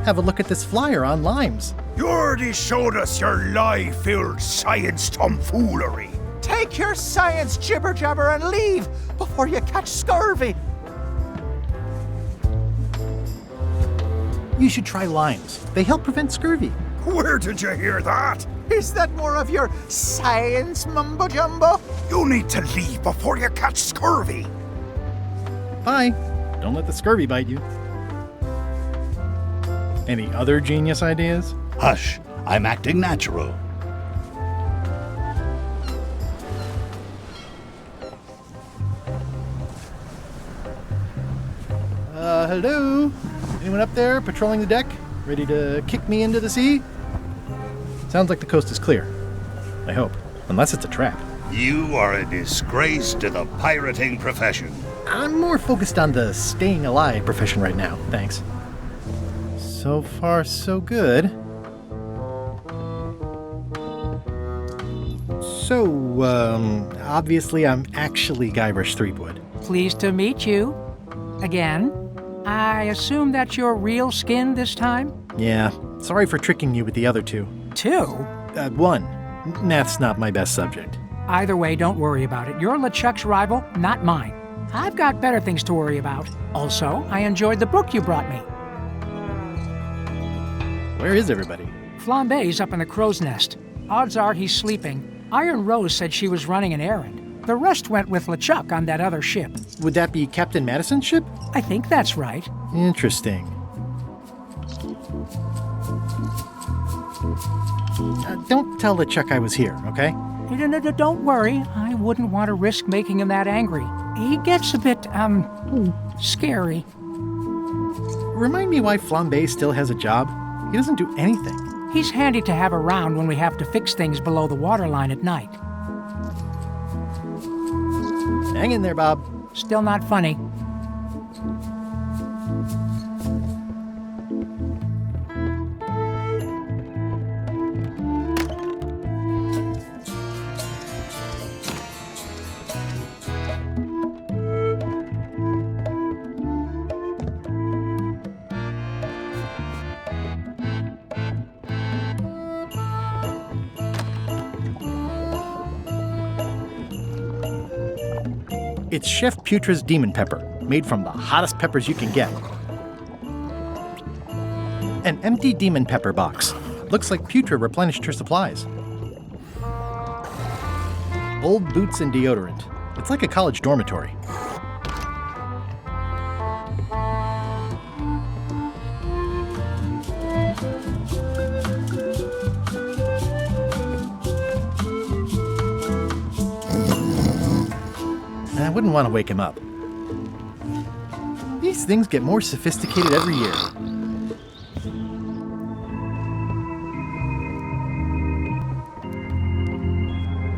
Have a look at this flyer on Limes. You already showed us your lie-filled science tomfoolery. Take your science jibber-jabber and leave before you catch scurvy. You should try Limes. They help prevent scurvy. Where did you hear that? Is that more of your science mumbo-jumbo? You need to leave before you catch scurvy. Bye. Don't let the scurvy bite you. Any other genius ideas? Hush, I'm acting natural. Hello? Anyone up there patrolling the deck? Ready to kick me into the sea? Sounds like the coast is clear. I hope. Unless it's a trap. You are a disgrace to the pirating profession. I'm more focused on the staying alive profession right now, thanks. So far, so good. So, obviously I'm actually Guybrush Threepwood. Pleased to meet you. Again. I assume that's your real skin this time? Yeah, sorry for tricking you with the other two. Two? One. Math's not my best subject. Either way, don't worry about it. You're LeChuck's rival, not mine. I've got better things to worry about. Also, I enjoyed the book you brought me. Where is everybody? Flambe's up in the crow's nest. Odds are he's sleeping. Iron Rose said she was running an errand. The rest went with LeChuck on that other ship. Would that be Captain Madison's ship? I think that's right. Interesting. Don't tell LeChuck I was here, okay? Don't worry. I wouldn't want to risk making him that angry. He gets a bit, scary. Remind me why Flambe still has a job? He doesn't do anything. He's handy to have around when we have to fix things below the waterline at night. Hang in there, Bob. Still not funny. It's Chef Putra's Demon Pepper, made from the hottest peppers you can get. An empty Demon Pepper box. Looks like Putra replenished her supplies. Old boots and deodorant. It's like a college dormitory. I wouldn't want to wake him up. These things get more sophisticated every year.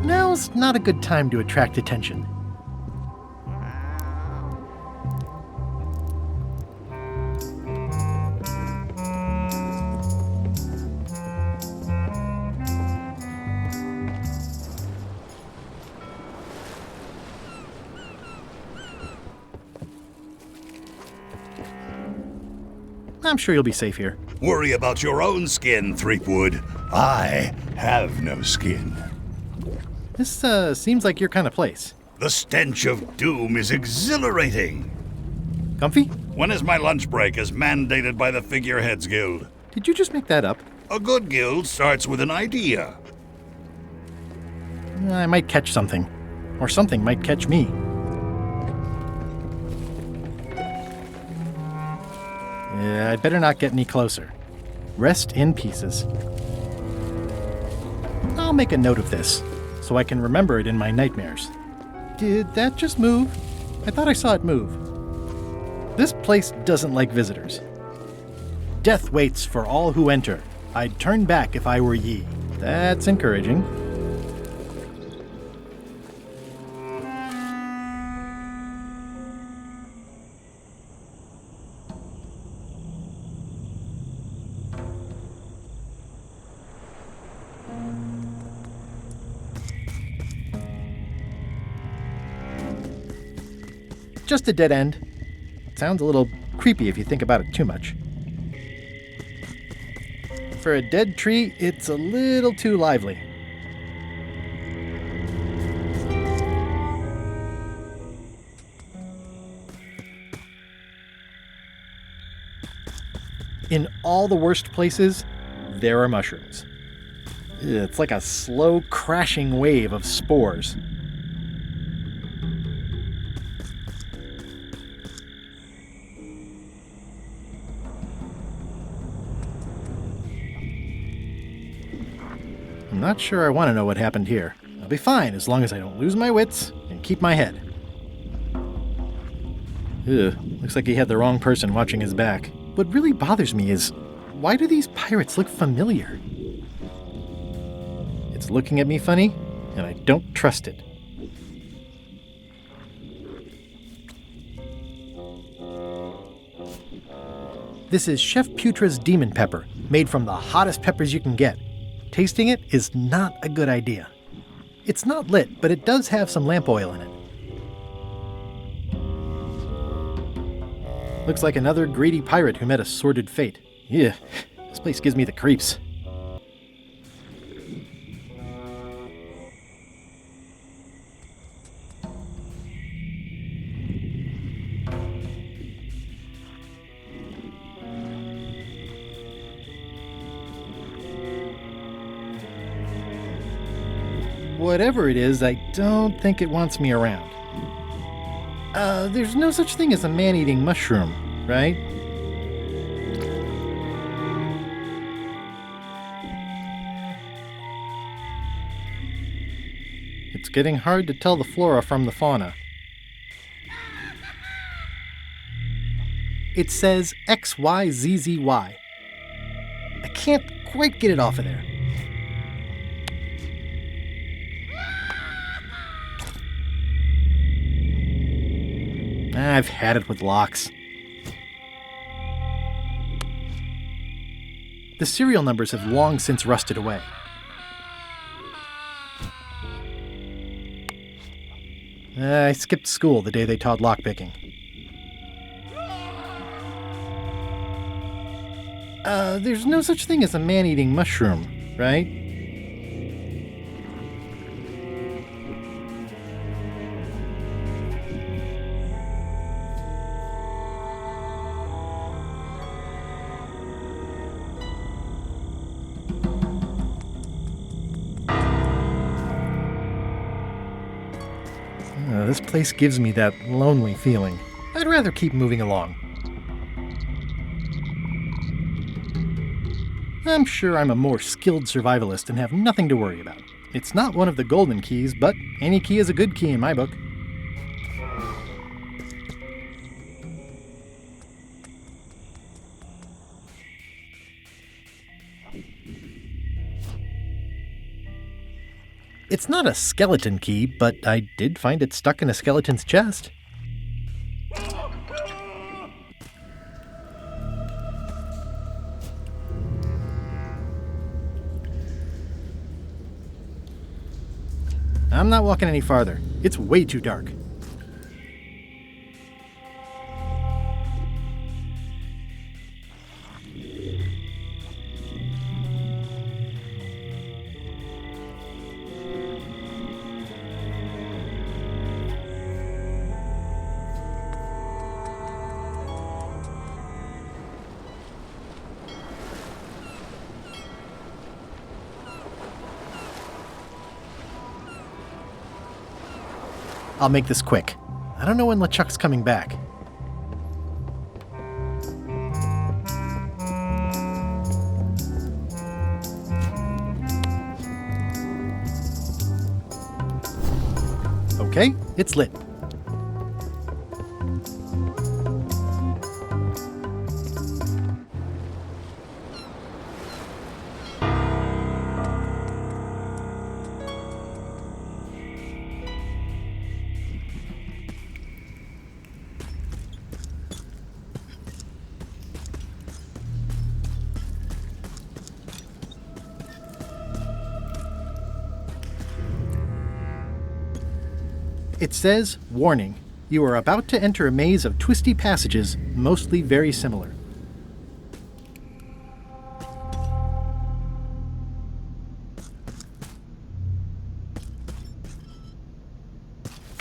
Now's not a good time to attract attention. I'm sure you'll be safe here. Worry about your own skin, Threepwood. I have no skin. This seems like your kind of place. The stench of doom is exhilarating. Comfy? When is my lunch break as mandated by the Figureheads Guild? Did you just make that up? A good guild starts with an idea. I might catch something. Or something might catch me. Yeah, I'd better not get any closer. Rest in pieces. I'll make a note of this, so I can remember it in my nightmares. Did that just move? I thought I saw it move. This place doesn't like visitors. Death waits for all who enter. I'd turn back if I were ye. That's encouraging. Just a dead end. Sounds a little creepy if you think about it too much. For a dead tree, it's a little too lively. In all the worst places, there are mushrooms. It's like a slow crashing wave of spores. I'm not sure I want to know what happened here. I'll be fine as long as I don't lose my wits and keep my head. Ugh, looks like he had the wrong person watching his back. What really bothers me is, why do these pirates look familiar? It's looking at me funny, and I don't trust it. This is Chef Putra's Demon Pepper, made from the hottest peppers you can get. Tasting it is not a good idea. It's not lit, but it does have some lamp oil in it. Looks like another greedy pirate who met a sordid fate. Yeah, this place gives me the creeps. Whatever it is, I don't think it wants me around. There's no such thing as a man-eating mushroom, right? It's getting hard to tell the flora from the fauna. It says XYZZY. I can't quite get it off of there. I've had it with locks. The serial numbers have long since rusted away. I skipped school the day they taught lockpicking. There's no such thing as a man-eating mushroom, right? This place gives me that lonely feeling. I'd rather keep moving along. I'm sure I'm a more skilled survivalist and have nothing to worry about. It's not one of the golden keys, but any key is a good key in my book. It's not a skeleton key, but I did find it stuck in a skeleton's chest. I'm not walking any farther. It's way too dark. I'll make this quick. I don't know when LeChuck's coming back. Okay, it's lit. It says, warning, you are about to enter a maze of twisty passages, mostly very similar.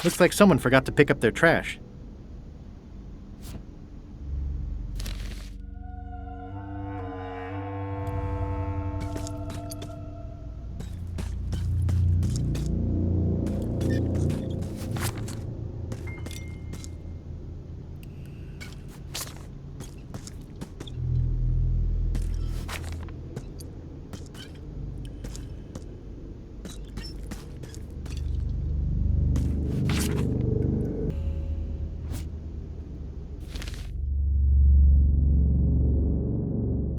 Looks like someone forgot to pick up their trash.